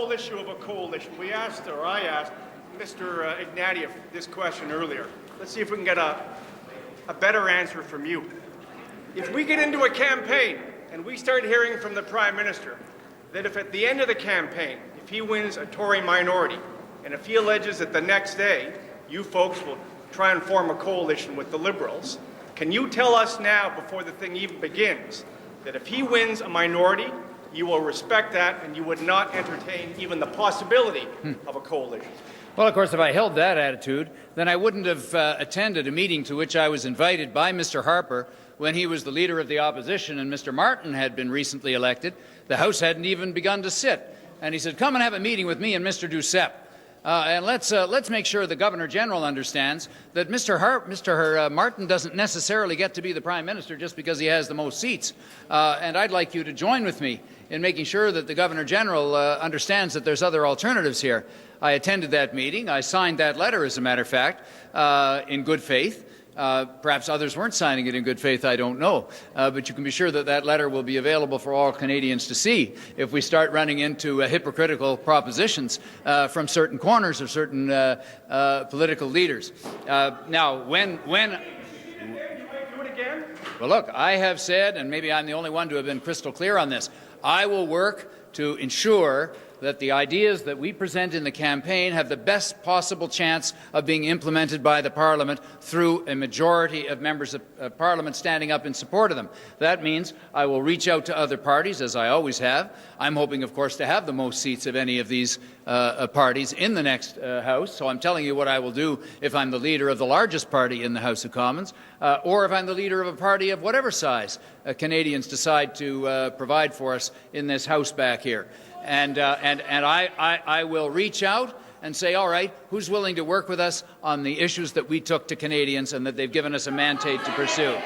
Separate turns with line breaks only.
whole issue of a coalition, I asked Mr. Igntieff this question earlier. Let's see if we can get a better answer from you. If we get into a campaign and we start hearing from the Prime Minister that if at the end of the campaign, if he wins a Tory minority, and if he alleges that the next day you folks will try and form a coalition with the Liberals, can you tell us now, before the thing even begins, that if he wins a minority, you will respect that and you would not entertain even the possibility of a coalition?
Well, of course, if I held that attitude, then I wouldn't have attended a meeting to which I was invited by Mr. Harper when he was the Leader of the Opposition and Mr. Martin had been recently elected. The House hadn't even begun to sit. And he said, come and have a meeting with me and Mr. Duceppe. And let's make sure the Governor-General understands that Mr. Martin doesn't necessarily get to be the Prime Minister just because he has the most seats. And I'd like you to join with me in making sure that the Governor-General understands that there's other alternatives here. I attended that meeting. I signed that letter, as a matter of fact, in good faith. Perhaps others weren't signing it in good faith, I don't know. But you can be sure that that letter will be available for all Canadians to see if we start running into hypocritical propositions from certain corners of certain political leaders. Now, when well, look, I have said, and maybe I'm the only one to have been crystal clear on this, I will work to ensure that the ideas that we present in the campaign have the best possible chance of being implemented by the Parliament through a majority of members of Parliament standing up in support of them. That means I will reach out to other parties, as I always have. I'm hoping, of course, to have the most seats of any of these parties in the next House. So I'm telling you what I will do if I'm the leader of the largest party in the House of Commons, or if I'm the leader of a party of whatever size Canadians decide to provide for us in this House back here. And I will reach out and say, all right, who's willing to work with us on the issues that we took to Canadians and that they've given us a mandate to pursue?